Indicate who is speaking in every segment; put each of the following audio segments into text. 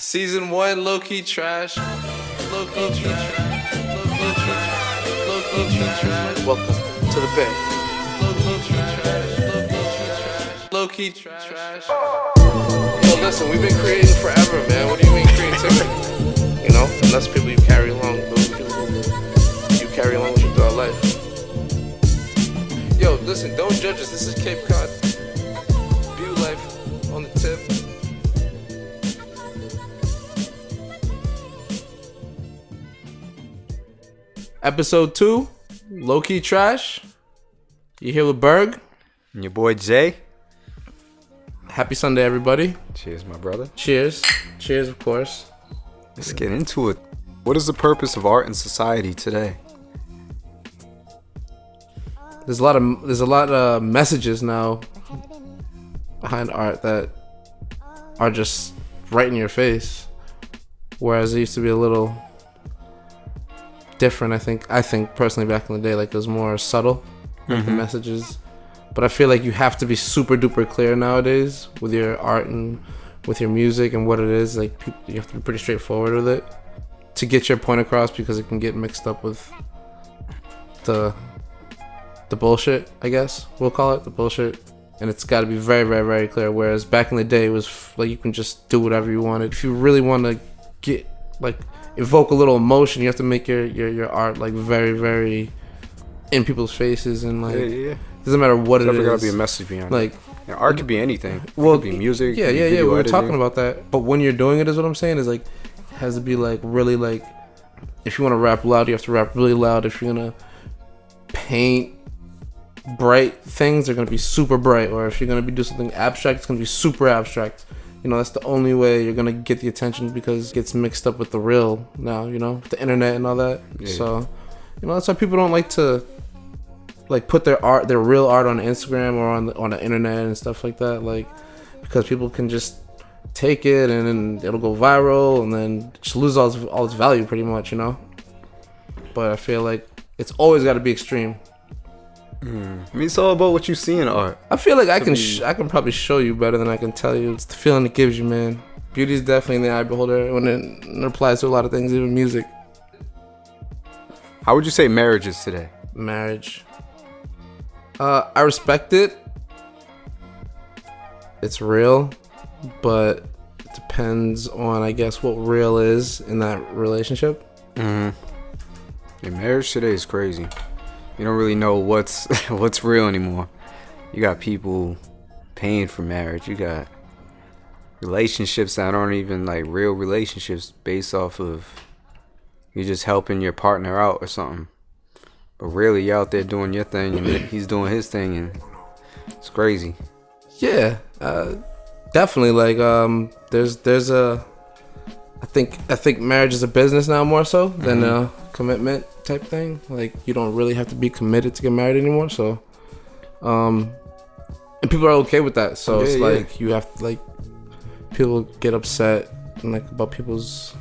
Speaker 1: Season 1, low-key trash. Low-key trash. Low-key trash. Low-key trash. Welcome to the bed. Low-key trash. Low-key trash. Yo, listen, we've been creating forever, man. What do you mean creativity? You know, and that's people you carry along, those people you carry along with you throughout life. Yo, listen, don't judge us. This is Cape Cod. View life on the tip. Episode 2, low-key trash. You here with Berg?
Speaker 2: And your boy Jay.
Speaker 1: Happy Sunday, everybody.
Speaker 2: Cheers, my brother.
Speaker 1: Cheers. Cheers, of course.
Speaker 2: Let's get into it. What is the purpose of art in society today?
Speaker 1: There's a lot of messages now behind art that are just right in your face, whereas it used to be a little different. I think personally back in the day, like it was more subtle, the messages. But I feel like you have to be super duper clear nowadays with your art and with your music and what it is. Like you have to be pretty straightforward with it to get your point across, because it can get mixed up with the bullshit, I guess we'll call it, the bullshit. And it's got to be very, very, very clear. Whereas back in the day, it was like you can just do whatever you wanted. If you really want to get evoke a little emotion, you have to make your art like very, very in people's faces, and like doesn't matter what it is.
Speaker 2: There's gotta be a message behind
Speaker 1: like,
Speaker 2: it. Yeah, art could be anything.
Speaker 1: Well,
Speaker 2: it could be music.
Speaker 1: Yeah. We were talking about that. But when you're doing it, is what I'm saying, is like it has to be like really like, if you want to rap loud, you have to rap really loud. If you're gonna paint bright things, they're gonna be super bright. Or if you're gonna do something abstract, it's gonna be super abstract. You know, that's the only way you're gonna get the attention, because it gets mixed up with the real now, you know, the internet and all that. Yeah. So, you know, that's why people don't like to like put their real art on Instagram or on the internet and stuff like that, like, because people can just take it and then it'll go viral and then just lose all its value pretty much, you know. But I feel like it's always got to be extreme.
Speaker 2: I mean, it's all about what you see in art.
Speaker 1: I feel like I can probably show you better than I can tell you. It's the feeling it gives you, man. Beauty is definitely in the eye beholder when it applies to a lot of things, even music.
Speaker 2: How would you say marriage is today?
Speaker 1: Marriage. I respect it. It's real, but it depends on, I guess, what real is in that relationship.
Speaker 2: Yeah, marriage today is crazy. You don't really know what's real anymore. You got people paying for marriage. You got relationships that aren't even like real relationships, based off of you're just helping your partner out or something. But really, you're out there doing your thing and he's doing his thing, and it's crazy. Yeah,
Speaker 1: definitely. Like, there's a. I think marriage is a business now more so than a commitment type thing. Like, you don't really have to be committed to get married anymore. So, and people are okay with that. So it's like you have to, like, people get upset and like about people's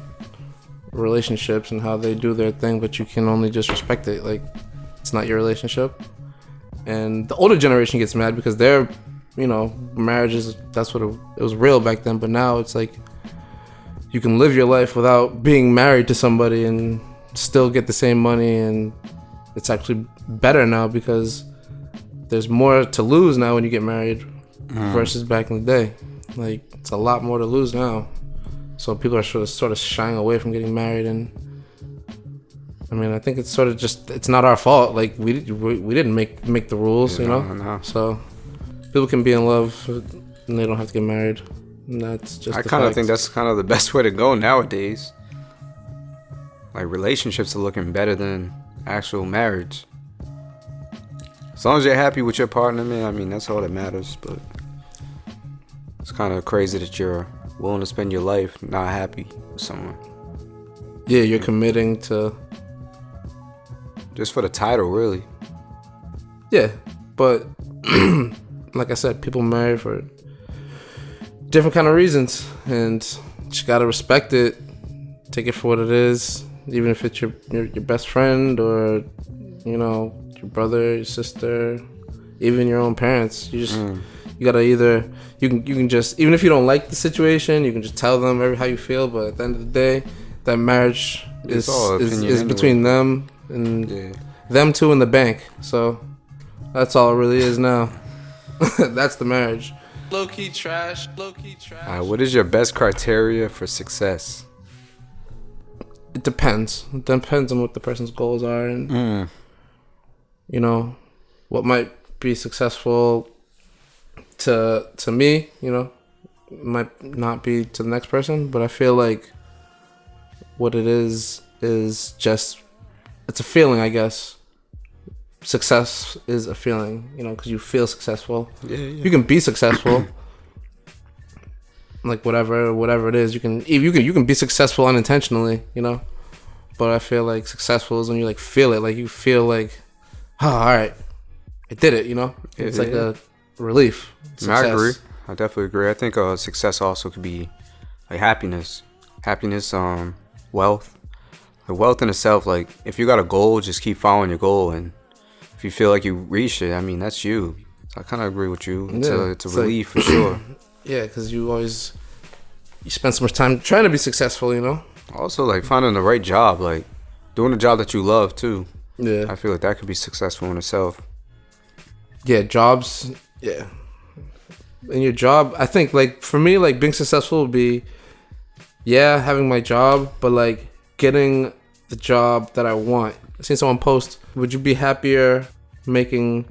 Speaker 1: relationships and how they do their thing, but you can only just respect it. Like, it's not your relationship. And the older generation gets mad because they're, you know, marriages, that's what it was real back then. But now it's like you can live your life without being married to somebody and still get the same money, and it's actually better now because there's more to lose now when you get married versus back in the day. Like, it's a lot more to lose now. So people are sort of shying away from getting married, and I mean, I think it's sort of just, it's not our fault. Like, we didn't make the rules, you know?
Speaker 2: No.
Speaker 1: So people can be in love and they don't have to get married. And that's just
Speaker 2: I kind of think that's kind of the best way to go nowadays. Like, relationships are looking better than actual marriage. As long as you're happy with your partner, man, I mean, that's all that matters. But it's kind of crazy that you're willing to spend your life not happy with someone.
Speaker 1: Yeah, you're committing to
Speaker 2: just for the title, really.
Speaker 1: Yeah, but like I said, people marry for different kind of reasons, and you gotta respect it, take it for what it is, even if it's your best friend, or, you know, your brother, your sister, even your own parents. You just You gotta either you can just, even if you don't like the situation, you can just tell them how you feel. But at the end of the day, that marriage is
Speaker 2: anyway.
Speaker 1: between them and
Speaker 2: Yeah.
Speaker 1: them two and the bank. So that's all it really is now. That's the marriage. Low key trash. Low key trash.
Speaker 2: What is your best criteria for success?
Speaker 1: It depends. It depends on what the person's goals are, and you know what might be successful to me, you know, might not be to the next person. But I feel like what it is just, it's a feeling, I guess. Success is a feeling, you know, because you feel successful.
Speaker 2: Yeah.
Speaker 1: You can be successful, like whatever it is. You can be successful unintentionally, you know. But I feel like successful is when you like feel it, like you feel like, oh, all right, I did it, you know. It's like a relief.
Speaker 2: I agree. I definitely agree. I think success also could be like happiness, wealth. The wealth in itself, like if you got a goal, just keep following your goal, and if you feel like you reached it, I mean that's you. So I kind of agree with you. It's a relief for sure.
Speaker 1: Yeah, because you spend so much time trying to be successful, you know.
Speaker 2: Also, like finding the right job, like doing a job that you love too.
Speaker 1: Yeah,
Speaker 2: I feel like that could be successful in itself.
Speaker 1: Yeah, jobs. Yeah, in your job, I think like for me, like being successful would be, having my job, but like getting the job that I want. I seen someone post, would you be happier making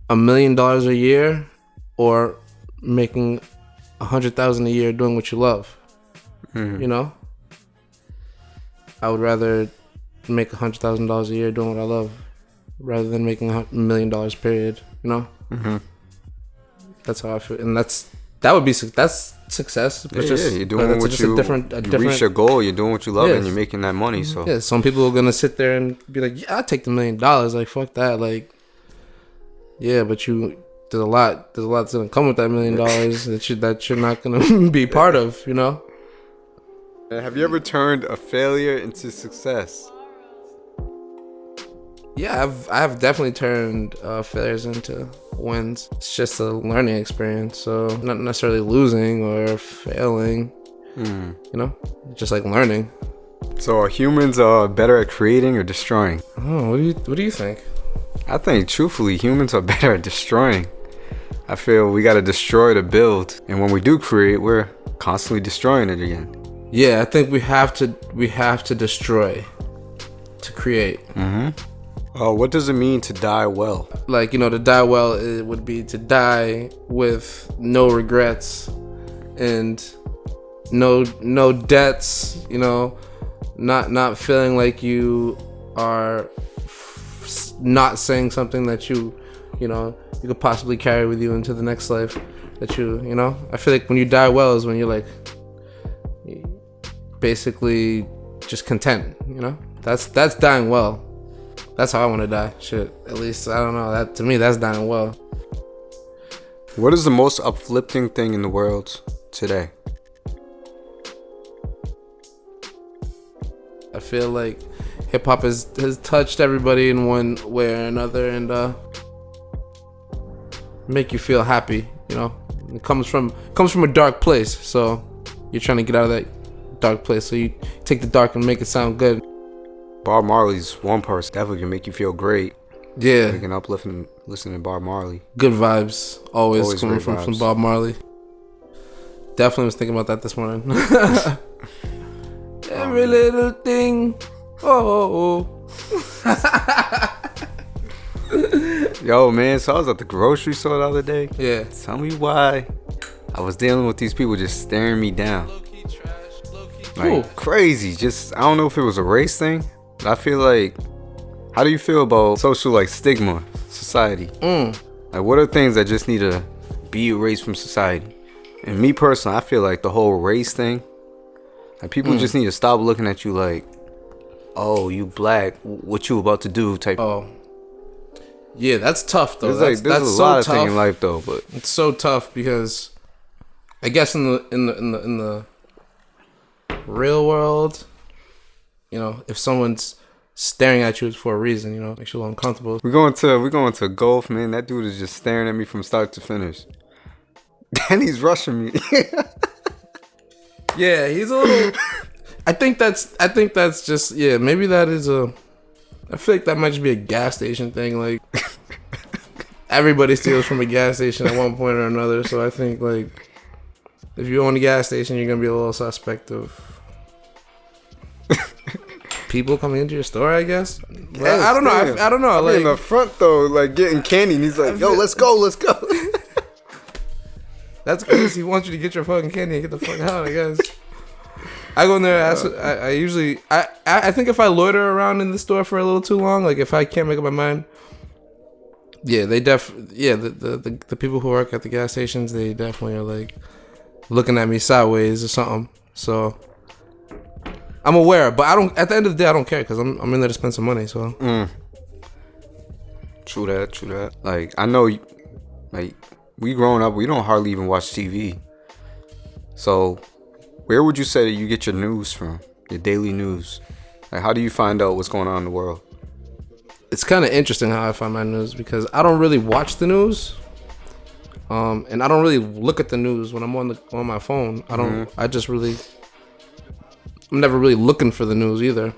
Speaker 1: $1 million a year or making 100,000 a year doing what you love? You know, I would rather make $100,000 a year doing what I love rather than making $1 million period, you know. That's how I feel, and that's success. But
Speaker 2: you're doing what you reach your goal. You're doing what you love, and you're making that money. So
Speaker 1: yeah, some people are gonna sit there and be like, "Yeah, I'll take the $1 million." Like, fuck that. Like, yeah, but there's a lot that's gonna come with that $1 million that you're not gonna be part of. You know.
Speaker 2: Have you ever turned a failure into success?
Speaker 1: Yeah, I've definitely turned failures into wins. It's just a learning experience, so not necessarily losing or failing. You know, just like learning.
Speaker 2: So are humans better at creating or destroying?
Speaker 1: Oh, what do you think?
Speaker 2: I think truthfully, humans are better at destroying. I feel we gotta destroy to build, and when we do create, we're constantly destroying it again.
Speaker 1: Yeah, I think we have to destroy to create.
Speaker 2: What does it mean to die well?
Speaker 1: Like, you know, to die well, it would be to die with no regrets and no debts, you know, not feeling like you are not saying something that you could possibly carry with you into the next life, that you know. I feel like when you die well is when you're like basically just content, you know. That's dying well. That's how I want to die. Shit, at least I don't know. That to me, that's dying well.
Speaker 2: What is the most uplifting thing in the world today?
Speaker 1: I feel like hip hop has touched everybody in one way or another, and make you feel happy. You know, it comes from a dark place, so you're trying to get out of that dark place. So you take the dark and make it sound good.
Speaker 2: Bob Marley's one person definitely can make you feel great.
Speaker 1: Yeah,
Speaker 2: you can uplift and listen to Bob Marley.
Speaker 1: Good vibes, always coming from Bob Marley. Definitely was thinking about that this morning. Every little thing. Oh.
Speaker 2: Yo, man, so I was at the grocery store the other day.
Speaker 1: Yeah.
Speaker 2: Tell me why I was dealing with these people just staring me down. Like, crazy. Just, I don't know if it was a race thing. But I feel like, how do you feel about social, like, stigma, society? Like, what are things that just need to be erased from society? And me personally, I feel like the whole race thing, like, people just need to stop looking at you like, oh, you black, what you about to do type.
Speaker 1: Oh. Yeah, that's tough though.
Speaker 2: There's a lot of things in life though, but
Speaker 1: it's so tough because I guess in the real world, you know, if someone's staring at you, it's for a reason, you know, makes you a little uncomfortable.
Speaker 2: We're going to golf, man. That dude is just staring at me from start to finish. Danny's rushing me.
Speaker 1: Yeah, he's a little. I think that's just maybe that is a. I feel like that might just be a gas station thing. Like everybody steals from a gas station at one point or another. So I think like if you own a gas station, you're gonna be a little suspect of people coming into your store, I guess. But I don't know. I don't know.
Speaker 2: Like in the front though, like getting candy, and he's like, "Yo, let's go."
Speaker 1: That's because he wants you to get your fucking candy and get the fuck out, I guess. I go in there. I usually. I think if I loiter around in the store for a little too long, like if I can't make up my mind, the people who work at the gas stations, they definitely are like looking at me sideways or something. So I'm aware, but I don't. At the end of the day, I don't care because I'm in there to spend some money. So.
Speaker 2: True that. Like I know, like we growing up, we don't hardly even watch TV. So. Where would you say that you get your news from? Your daily news? Like, how do you find out what's going on in the world?
Speaker 1: It's kind of interesting how I find my news because I don't really watch the news, and I don't really look at the news when I'm on my phone. I don't. I just really. I'm never really looking for the news either.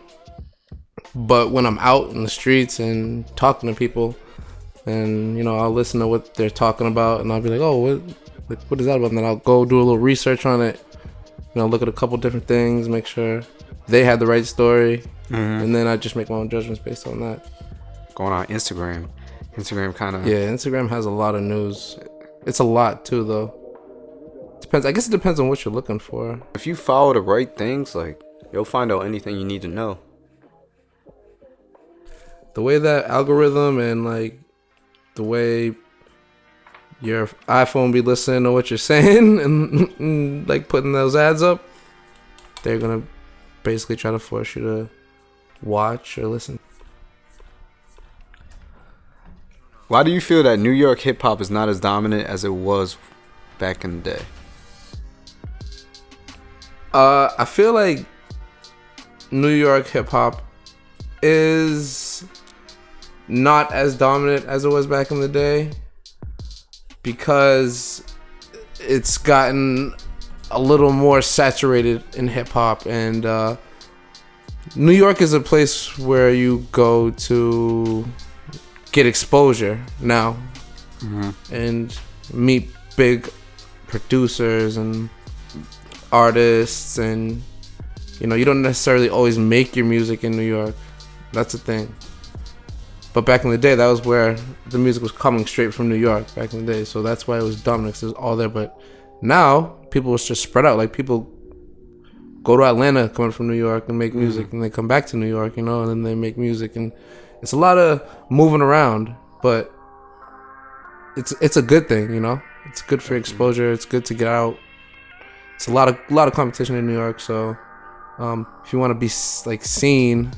Speaker 1: But when I'm out in the streets and talking to people, and I'll listen to what they're talking about, and I'll be like, oh, what is that about? And then I'll go do a little research on it. Look at a couple different things, make sure they had the right story, and then I just make my own judgments based on that.
Speaker 2: Going on Instagram kind of...
Speaker 1: Yeah, Instagram has a lot of news. It's a lot, too, though. Depends. I guess it depends on what you're looking for.
Speaker 2: If you follow the right things, like, you'll find out anything you need to know.
Speaker 1: The way that algorithm and, like, the way... your iPhone be listening to what you're saying and like putting those ads up, they're gonna basically try to force you to watch or listen.
Speaker 2: Why do you feel that New York hip hop is not as dominant as it was back in the day?
Speaker 1: I feel like New York hip hop is not as dominant as it was back in the day. Because it's gotten a little more saturated in hip hop, and New York is a place where you go to get exposure now and meet big producers and artists, and you don't necessarily always make your music in New York. That's the thing. But back in the day, that was where the music was coming straight from New York back in the day. So that's why it was dominant, 'cause it was all there. But now, people was just spread out. Like, people go to Atlanta coming from New York and make music, and they come back to New York, and then they make music. And it's a lot of moving around, but it's a good thing, It's good for exposure. It's good to get out. It's a lot of competition in New York. So if you want to be, like, seen...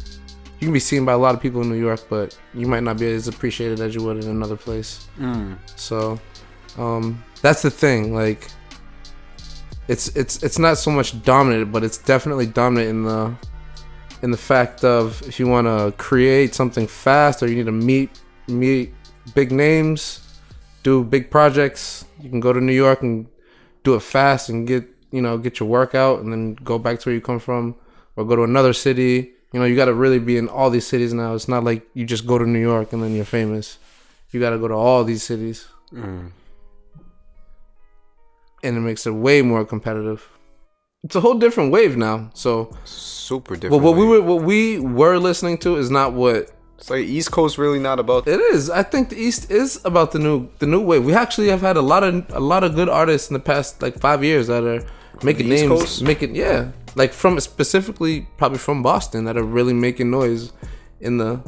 Speaker 1: You can be seen by a lot of people in New York, but you might not be as appreciated as you would in another place. So that's the thing. Like, it's not so much dominant, but it's definitely dominant in the fact of if you want to create something fast or you need to meet big names, do big projects, you can go to New York and do it fast and get your work out and then go back to where you come from, or go to another city. You got to really be in all these cities now. It's not like you just go to New York and then you're famous. You got to go to all these cities. And it makes it way more competitive. It's a whole different wave now. So
Speaker 2: super different.
Speaker 1: Well, what we were listening to is not what...
Speaker 2: It's like East Coast really not about...
Speaker 1: It is. I think the East is about the new wave. We actually have had a lot of good artists in the past, like, 5 years that are making names. Like, from specifically probably from Boston, that are really making noise in the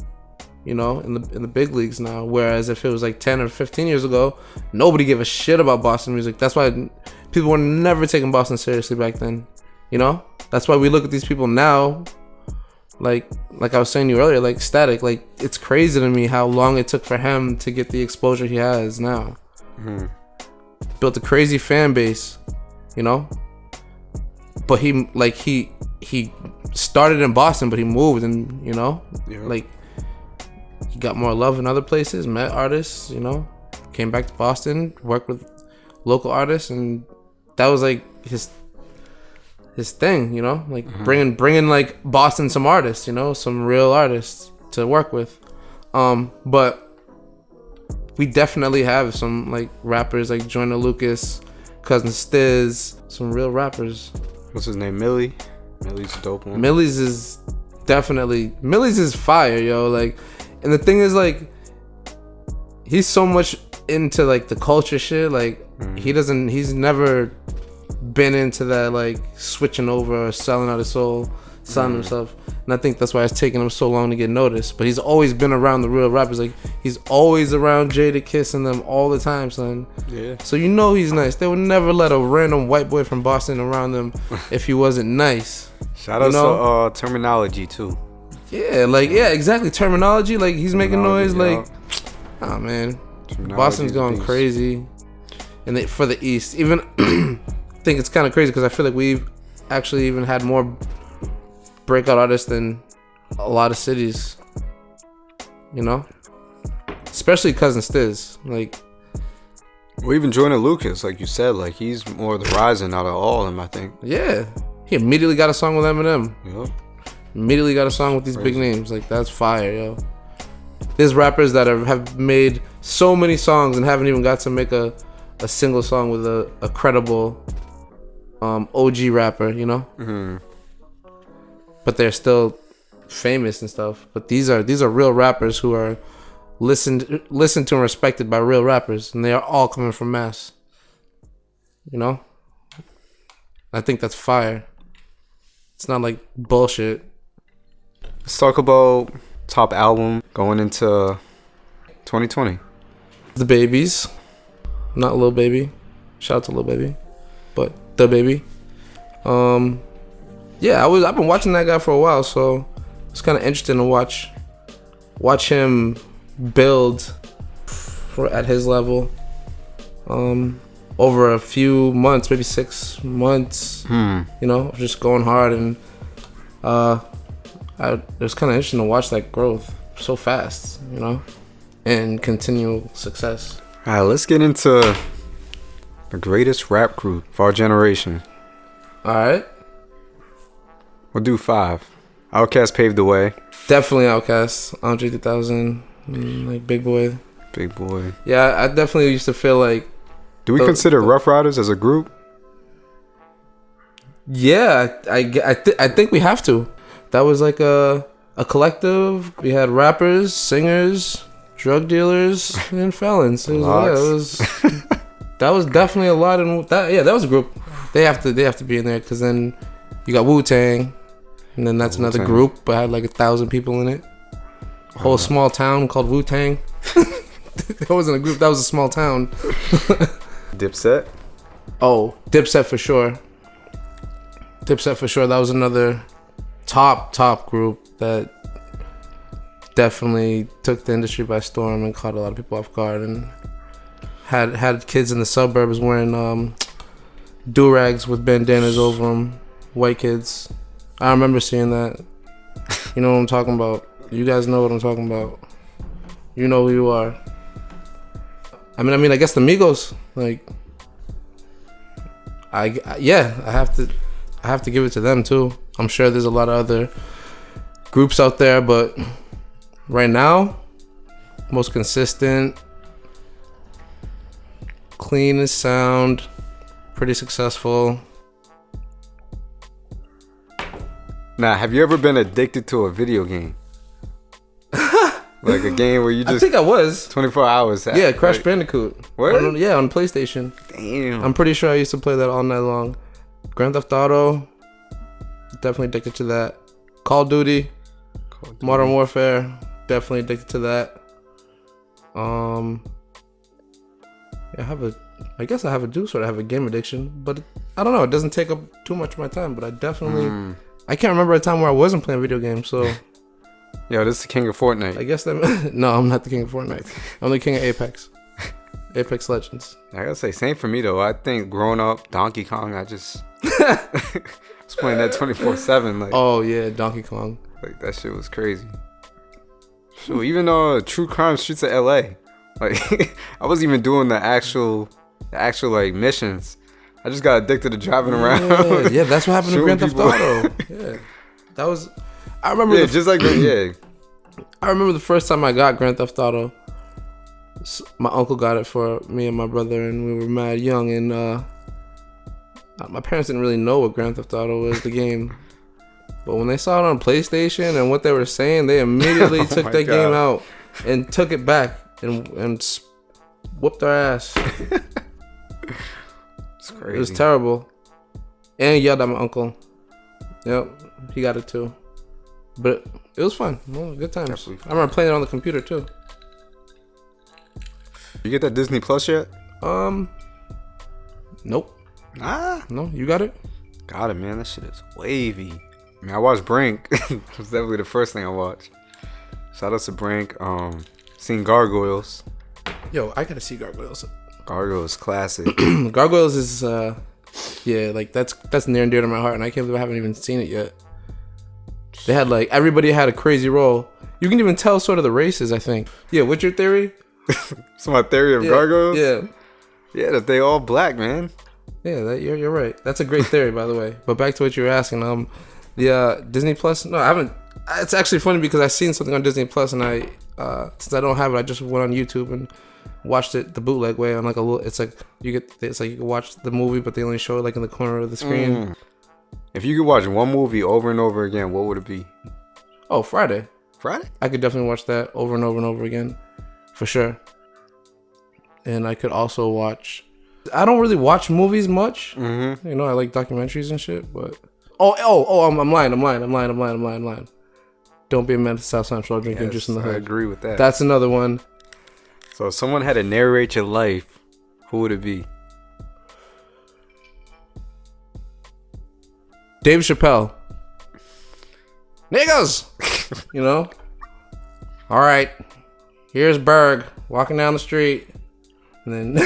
Speaker 1: in the big leagues now. Whereas if it was like 10 or 15 years ago, nobody gave a shit about Boston music. That's why people were never taking Boston seriously back then. That's why we look at these people now, like I was saying to you earlier, like Static. Like, it's crazy to me how long it took for him to get the exposure he has now. Built a crazy fan base, but he started in Boston, but he moved, and like, he got more love in other places, met artists, came back to Boston, worked with local artists, and that was like his thing, you know, like bringing like Boston some artists, you know, some real artists to work with. But we definitely have some like rappers like Joyner Lucas, Cousin Stiz, some real rappers.
Speaker 2: What's his name? Millie. Millie's a dope one.
Speaker 1: Millie's is fire, yo. Like, and the thing is, like, he's so much into like the culture shit. Like, he's never been into that like switching over or selling out his soul, selling himself. And I think that's why it's taken him so long to get noticed. But he's always been around the real rappers. Like, he's always around Jadakiss and them all the time, son.
Speaker 2: Yeah.
Speaker 1: So you know he's nice. They would never let a random white boy from Boston around them if he wasn't nice.
Speaker 2: Shout out to Terminology too.
Speaker 1: Yeah, like, yeah, exactly. Terminology, like, he's making noise, like, oh man, Boston's going crazy. And for the East, even I think it's kind of crazy because I feel like we've actually even had more breakout artists than a lot of cities, you know, especially Cousin Stiz. Like,
Speaker 2: well, even Joyner Lucas, like you said, like, he's more the rising out of all of them, I think.
Speaker 1: Yeah, he immediately got a song with Eminem.
Speaker 2: Yep.
Speaker 1: Immediately got a song with these big names. Like, that's fire, yo. There's rappers that have made so many songs and haven't even got to make a single song with a credible OG rapper, you know. But they're still famous and stuff. But these are real rappers who are listened to and respected by real rappers, and they are all coming from Mass. You know, I think that's fire. It's not like bullshit.
Speaker 2: Let's talk about top album going into 2020.
Speaker 1: The Babies, not Lil Baby. Shout out to Lil Baby, but The Baby. Yeah, I've been watching that guy for a while, so it's kind of interesting to watch him build at his level. Over a few months, maybe 6 months, you know, just going hard, and it was kind of interesting to watch that growth so fast, you know, and continual success.
Speaker 2: All right, let's get into the greatest rap group of our generation.
Speaker 1: All right.
Speaker 2: We'll do 5. Outkast paved the way.
Speaker 1: Definitely Outkast. Andre 3000, like Big Boy.
Speaker 2: Big Boy.
Speaker 1: Yeah, I definitely used to feel like.
Speaker 2: Do we consider Rough Riders as a group?
Speaker 1: Yeah, I think we have to. That was like a collective. We had rappers, singers, drug dealers, and felons. That was definitely a lot. In that, yeah, that was a group. They have to be in there, because then you got Wu-Tang, and then that's another group, but had like 1,000 people in it. A whole small town called Wu-Tang. That wasn't a group. That was a small town.
Speaker 2: Dipset.
Speaker 1: Oh, Dipset for sure. That was another top group that definitely took the industry by storm and caught a lot of people off guard, and had kids in the suburbs wearing do-rags with bandanas over them. White kids. I remember seeing that. You know what I'm talking about. You guys know what I'm talking about. You know who you are. I mean, I guess the Migos, like, I have to give it to them too. I'm sure there's a lot of other groups out there, but right now, most consistent, cleanest sound, pretty successful.
Speaker 2: Now, have you ever been addicted to a video game? Like a game where you just...
Speaker 1: I think I was.
Speaker 2: 24 hours.
Speaker 1: Yeah, Crash Bandicoot.
Speaker 2: What?
Speaker 1: On PlayStation.
Speaker 2: Damn.
Speaker 1: I'm pretty sure I used to play that all night long. Grand Theft Auto. Definitely addicted to that. Call of Duty. Modern Warfare. Definitely addicted to that. I guess I have a game addiction, but I don't know. It doesn't take up too much of my time, but I definitely... I can't remember a time where I wasn't playing video games, so...
Speaker 2: Yo, this is the king of Fortnite.
Speaker 1: I guess that... No, I'm not the king of Fortnite. I'm the king of Apex. Apex Legends.
Speaker 2: I gotta say, same for me, though. I think growing up, Donkey Kong, I just... was playing that 24/7. Like,
Speaker 1: oh, yeah, Donkey Kong.
Speaker 2: Like, that shit was crazy. So even True Crime Streets of LA. Like, I wasn't even doing the actual the actual like missions. I just got addicted to driving around.
Speaker 1: Yeah, that's what happened to Grand Theft Auto. Yeah, that was. I remember.
Speaker 2: Yeah, just like yeah.
Speaker 1: I remember the first time I got Grand Theft Auto. My uncle got it for me and my brother, and we were mad young. And my parents didn't really know what Grand Theft Auto was, the game. But when they saw it on PlayStation and what they were saying, they immediately took that game out and took it back and whooped our ass.
Speaker 2: It's crazy.
Speaker 1: It was terrible. And he yelled at my uncle. Yep, he got it too. But it was fun. Well, good times.
Speaker 2: Definitely fun.
Speaker 1: I remember playing it on the computer too.
Speaker 2: You get that Disney Plus yet?
Speaker 1: Nope.
Speaker 2: Nah.
Speaker 1: No, you got it?
Speaker 2: Got it, man. That shit is wavy. I mean, I watched Brink. It was definitely the first thing I watched. Shout out to Brink. Seen Gargoyles.
Speaker 1: Yo, I gotta see Gargoyles.
Speaker 2: Gargoyles classic.
Speaker 1: Gargoyles is yeah, like that's near and dear to my heart, and I can't believe I haven't even seen it yet. They had like everybody had a crazy role. You can even tell sort of the races, I think. Yeah, what's your theory?
Speaker 2: So my theory of Gargoyles?
Speaker 1: Yeah,
Speaker 2: that they all black, man.
Speaker 1: Yeah, you're right. That's a great theory, by the way. But back to what you were asking. The Disney Plus. No, I haven't. It's actually funny because I seen something on Disney Plus, and I since I don't have it, I just went on YouTube and watched it the bootleg way on like a little. It's like you can watch the movie, but they only show it like in the corner of the screen.
Speaker 2: If you could watch one movie over and over again, what would it be?
Speaker 1: Oh, Friday.
Speaker 2: Friday?
Speaker 1: I could definitely watch that over and over and over again, for sure. And I could also watch. I don't really watch movies much. Mm-hmm. You know, I like documentaries and shit. But I'm lying. Don't be a man to South Central drinking juice in the hood.
Speaker 2: I agree with that.
Speaker 1: That's another one.
Speaker 2: So if someone had to narrate your life, who would it be?
Speaker 1: Dave Chappelle. Niggas! You know? All right. Here's Berg walking down the street. And then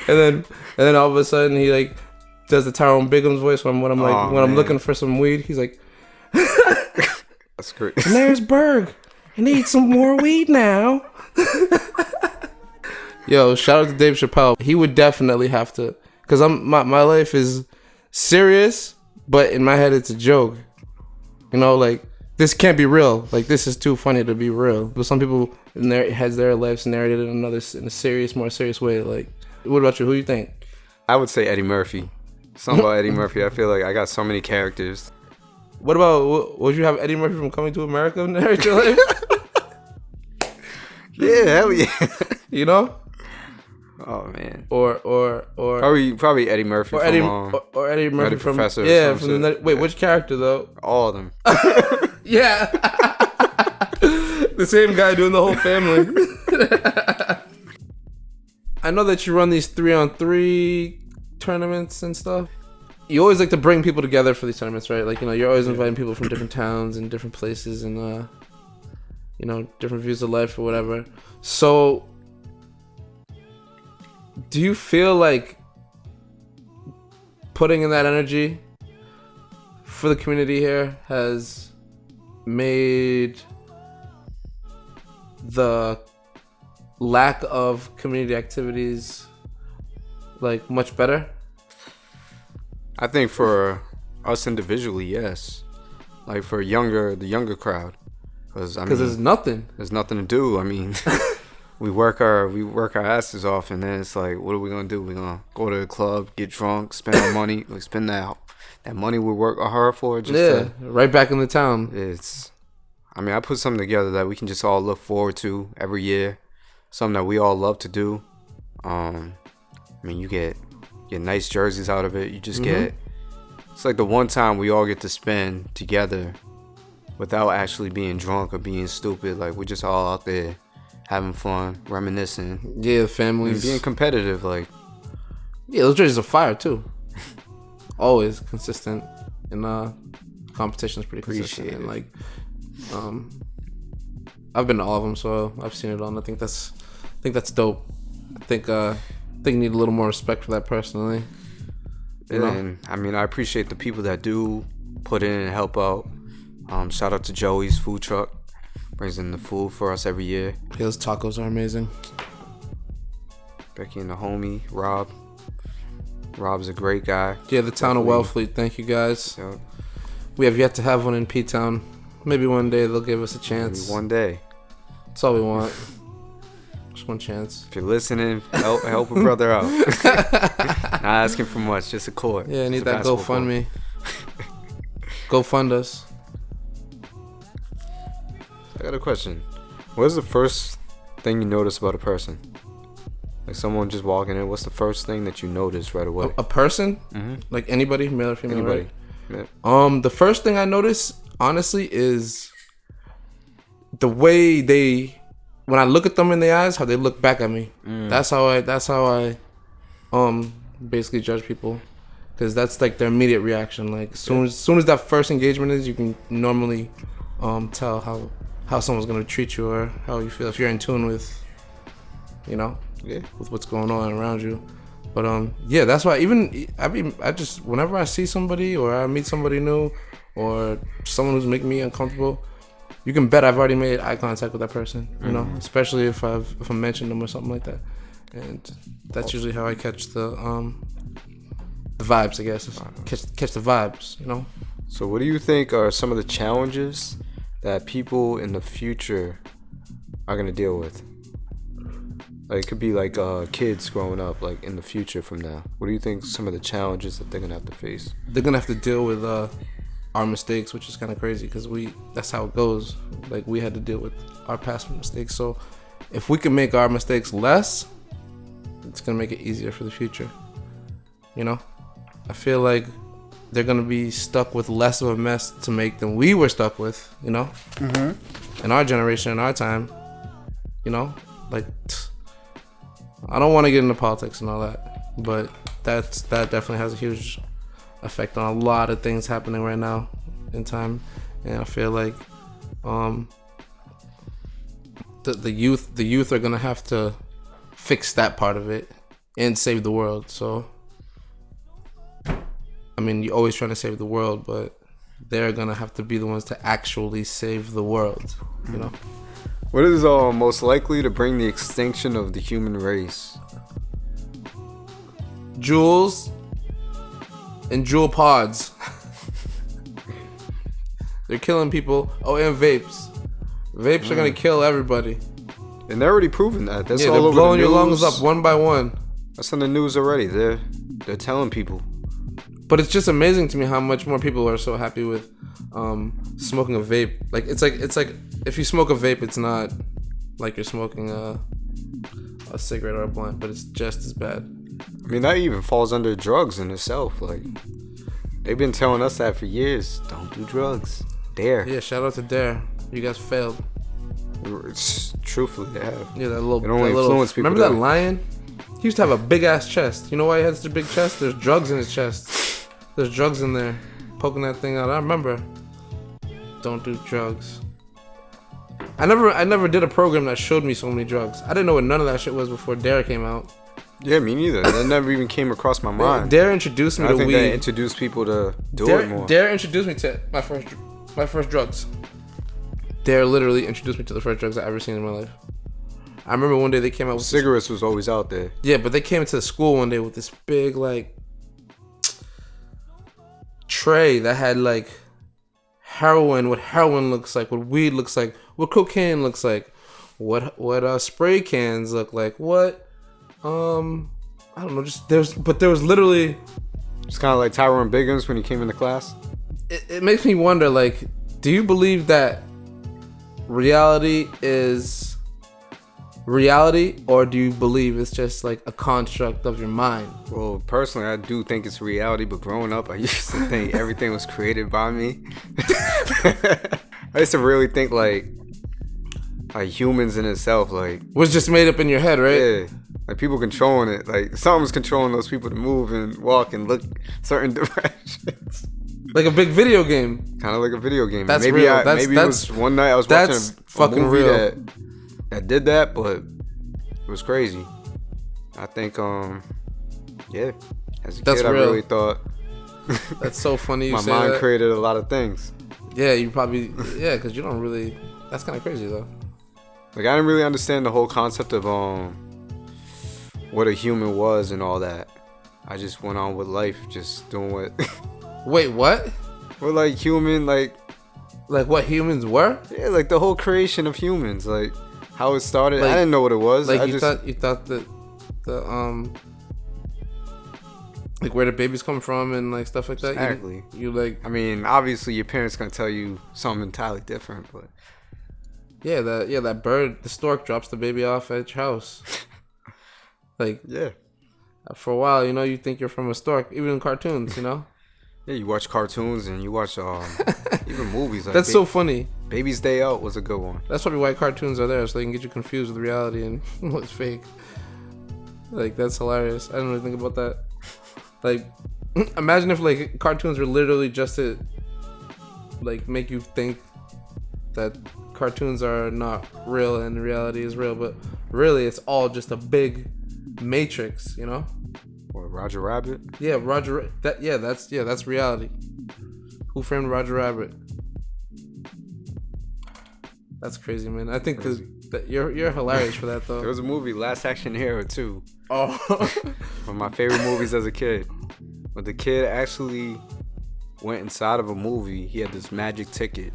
Speaker 1: and then all of a sudden he like does the Tyrone Biggums voice when I'm looking for some weed. He's like,
Speaker 2: that's great.
Speaker 1: And there's Berg. I need some more weed now. Yo, shout out to Dave Chappelle. He would definitely have to, because my life is serious, but in my head it's a joke. You know, like this can't be real. Like this is too funny to be real. But some people in their heads, their lives narrated in a serious, more serious way. Like, what about you? Who you think?
Speaker 2: I would say Eddie Murphy. Something about Eddie Murphy. I feel like I got so many characters.
Speaker 1: What about, would you have Eddie Murphy from Coming to America narrate your life?
Speaker 2: Yeah, hell yeah.
Speaker 1: You know?
Speaker 2: Oh man.
Speaker 1: Or
Speaker 2: probably Eddie Murphy
Speaker 1: or
Speaker 2: from
Speaker 1: Eddie or Eddie Murphy from
Speaker 2: Professor.
Speaker 1: Yeah, from wait, which character though?
Speaker 2: All of them.
Speaker 1: Yeah. The same guy doing the whole family. I know that you run these 3-on-3 tournaments and stuff. You always like to bring people together for these tournaments, right? Like, you know, you're always inviting people from different towns and different places and, you know, different views of life or whatever. So, do you feel like putting in that energy for the community here has made the lack of community activities like much better?
Speaker 2: I think for us individually, yes. Like for the younger crowd, because
Speaker 1: there's nothing
Speaker 2: to do. I mean, we work our asses off, and then it's like, what are we gonna do? We gonna go to the club, get drunk, spend our money, like spend that money we work hard for. Just
Speaker 1: right back in the town.
Speaker 2: I put something together that we can just all look forward to every year. Something that we all love to do. You get nice jerseys out of it. You just get, it's like the one time we all get to spend together without actually being drunk or being stupid. Like we're just all out there having fun, reminiscing.
Speaker 1: Yeah, families.
Speaker 2: Being competitive, like.
Speaker 1: Yeah, those jerseys are fire too. Always consistent. And competition's pretty consistent. And like, I've been to all of them, so I've seen it all, and I think that's dope. I think you need a little more respect for that personally.
Speaker 2: And I appreciate the people that do put in and help out. Shout out to Joey's food truck, brings in the food for us every year.
Speaker 1: Yeah, those tacos are amazing.
Speaker 2: Becky and the homie Rob. Rob's a great guy.
Speaker 1: Yeah, the town of Wellfleet. Thank you guys.
Speaker 2: Yep.
Speaker 1: We have yet to have one in P-Town. Maybe one day they'll give us a chance.
Speaker 2: Maybe one day.
Speaker 1: That's all we want. Just one chance.
Speaker 2: If you're listening, help a brother out. Not asking for much, just a court.
Speaker 1: Yeah, I need
Speaker 2: Just
Speaker 1: that GoFundMe. Go fund us.
Speaker 2: I got a question. What is the first thing you notice about a person? Like someone just walking in, what's the first thing that you notice right away?
Speaker 1: A person?
Speaker 2: Mm-hmm.
Speaker 1: Like anybody, male or female?
Speaker 2: Anybody.
Speaker 1: Right?
Speaker 2: Yeah.
Speaker 1: The first thing I notice, honestly, is the way when I look at them in the eyes, how they look back at me. That's how I basically judge people, because that's like their immediate reaction. Like soon as that first engagement is, you can normally tell how someone's gonna treat you or how you feel, if you're in tune with, with what's going on around you. But yeah, that's why I just whenever I see somebody or I meet somebody new or someone who's making me uncomfortable, you can bet I've already made eye contact with that person, especially if I mentioned them or something like that. And that's usually how I catch the vibes, I guess. Catch the vibes,
Speaker 2: So what do you think are some of the challenges that people in the future are going to deal with? Like, it could be like kids growing up, like in the future from now. What do you think some of the challenges that they're going to have to face?
Speaker 1: They're going to have to deal with our mistakes, which is kind of crazy because that's how it goes. Like, we had to deal with our past mistakes. So if we can make our mistakes less, it's going to make it easier for the future. I feel like they're going to be stuck with less of a mess to make than we were stuck with, in our generation, in our time, like, I don't want to get into politics and all that, but that definitely has a huge effect on a lot of things happening right now in time. And I feel like the youth are going to have to fix that part of it and save the world. So I mean, you're always trying to save the world, but they're gonna have to be the ones to actually save the world,
Speaker 2: What is most likely to bring the extinction of the human race?
Speaker 1: Jewels and jewel pods. They're killing people. Oh, and vapes. Vapes are gonna kill everybody.
Speaker 2: And they're already proven that. That's all
Speaker 1: they're
Speaker 2: over
Speaker 1: blowing
Speaker 2: the
Speaker 1: your
Speaker 2: news.
Speaker 1: lungs up one by one.
Speaker 2: That's on the news already. They're telling people.
Speaker 1: But it's just amazing to me how much more people are so happy with smoking a vape. Like it's like if you smoke a vape, it's not like you're smoking a cigarette or a blunt, but it's just as bad.
Speaker 2: I mean, that even falls under drugs in itself. Like, they've been telling us that for years. Don't do drugs. Dare.
Speaker 1: Yeah, shout out to Dare. You guys failed.
Speaker 2: Truthfully, they have.
Speaker 1: Yeah, that little.
Speaker 2: It only influence people.
Speaker 1: Remember that lion? He used to have a big ass chest. You know why he has such a big chest? There's drugs in his chest. There's drugs in there, poking that thing out. I remember. Don't do drugs. I never did a program that showed me so many drugs. I didn't know what none of that shit was before Dare came out.
Speaker 2: Yeah, me neither. That never even came across my mind.
Speaker 1: Dare introduced me to weed. I think
Speaker 2: that introduced people to it more.
Speaker 1: Dare introduced me to my first drugs. Dare literally introduced me to the first drugs I ever seen in my life. I remember one day they came out with
Speaker 2: cigarettes was always out there.
Speaker 1: Yeah, but they came into the school one day with this big like tray that had like heroin, what heroin looks like, what weed looks like, what cocaine looks like, what spray cans look like, what I don't know, just there was literally,
Speaker 2: it's kind of like Tyrone Biggums when he came into class.
Speaker 1: It makes me wonder, like, do you believe that reality is reality, or do you believe it's just like a construct of your mind?
Speaker 2: Well, personally, I do think it's reality, but growing up, I used to think everything was created by me. I used to really think like humans in itself, like,
Speaker 1: was just made up in your head, right?
Speaker 2: Yeah, like people controlling it, like something's controlling those people to move and walk and look certain directions.
Speaker 1: Like a big video game.
Speaker 2: Kind of like a video game.
Speaker 1: That's
Speaker 2: maybe
Speaker 1: real.
Speaker 2: It was one night I was watching a movie
Speaker 1: real.
Speaker 2: that did that, but it was crazy. I think, yeah, as a kid, I really thought.
Speaker 1: That's so funny you
Speaker 2: my
Speaker 1: say
Speaker 2: mind
Speaker 1: that.
Speaker 2: created a lot of things.
Speaker 1: Yeah, you probably, because you don't really, that's kind of crazy though.
Speaker 2: Like, I didn't really understand the whole concept of, what a human was and all that. I just went on with life, just doing what.
Speaker 1: Wait, what?
Speaker 2: Well, like human, like
Speaker 1: Like what humans were?
Speaker 2: yeah, like the whole creation of humans, like how it started.
Speaker 1: Like-
Speaker 2: I didn't know what it was.
Speaker 1: Like
Speaker 2: I
Speaker 1: you
Speaker 2: just
Speaker 1: thought that the like where the babies come from and like stuff like that.
Speaker 2: Exactly.
Speaker 1: You like
Speaker 2: I mean, obviously your parents gonna tell you something entirely different, but
Speaker 1: that bird, the stork drops the baby off at your house. Like
Speaker 2: yeah,
Speaker 1: for a while, you know, you think you're from a stork, even in cartoons, you know.
Speaker 2: yeah. You watch cartoons and you watch even movies. Like
Speaker 1: That's so funny.
Speaker 2: Baby's Day Out was a good one.
Speaker 1: That's probably why cartoons are there, so they can get you confused with reality and what's fake. Like that's hilarious. I didn't really think about that. Like, imagine if like cartoons were literally just to like make you think that cartoons are not real and reality is real, but really it's all just a big matrix, you know?
Speaker 2: What, Roger Rabbit?
Speaker 1: Yeah, that's reality. Who Framed Roger Rabbit? That's crazy, man. I think that you're hilarious for that though.
Speaker 2: There was a movie, Last Action Hero 2.
Speaker 1: Oh,
Speaker 2: One of my favorite movies as a kid. But the kid actually went inside of a movie. He had this magic ticket.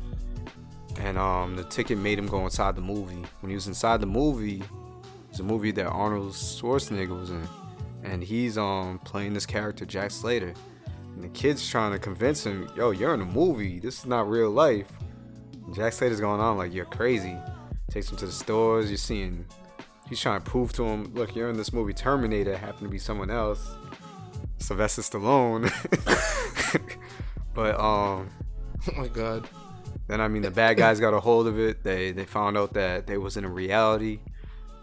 Speaker 2: And the ticket made him go inside the movie. When he was inside the movie, it's a movie that Arnold Schwarzenegger was in. And he's playing this character, Jack Slater. And the kid's trying to convince him, yo, you're in a movie. This is not real life. And Jack Slater's going on like, you're crazy. Takes him to the stores. You're seeing... He's trying to prove to him, look, you're in this movie Terminator. It happened to be someone else. Sylvester Stallone. But,
Speaker 1: oh my god.
Speaker 2: then, I mean, the bad guys got a hold of it. They found out that they was in a reality.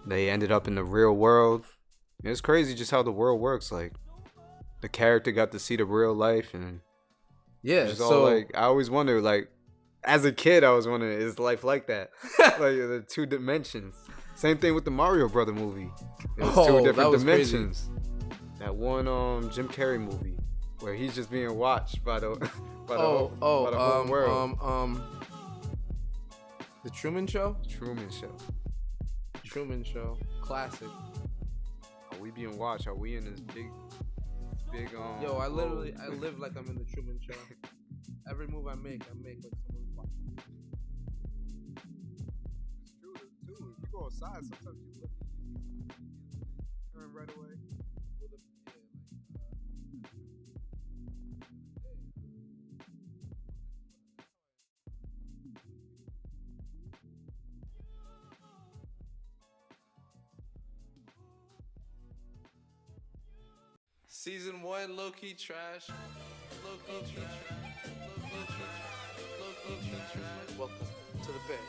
Speaker 2: They ended up in the real world. It's crazy just how the world works. Like, the character got to see the real life. And
Speaker 1: Yeah,
Speaker 2: just
Speaker 1: so
Speaker 2: all, like, I always wonder, like, as a kid, I was wondering, is life like that? Like, the two dimensions. Same thing with the Mario Brother movie. It's two
Speaker 1: that
Speaker 2: different
Speaker 1: was crazy.
Speaker 2: dimensions. That one Jim Carrey movie where he's just being watched by the whole world.
Speaker 1: The Truman Show.
Speaker 2: Truman Show.
Speaker 1: Truman Show, classic.
Speaker 2: Are we being watched? Are we in this big
Speaker 1: Yo, I live like I'm in the Truman Show. Every move I make like someone's watching.
Speaker 2: It's true too. If you go outside, sometimes you look and you turn right away.
Speaker 1: Season 1, low-key trash. Low-key trash. Low-key trash. Low-key trash. Welcome to the bed.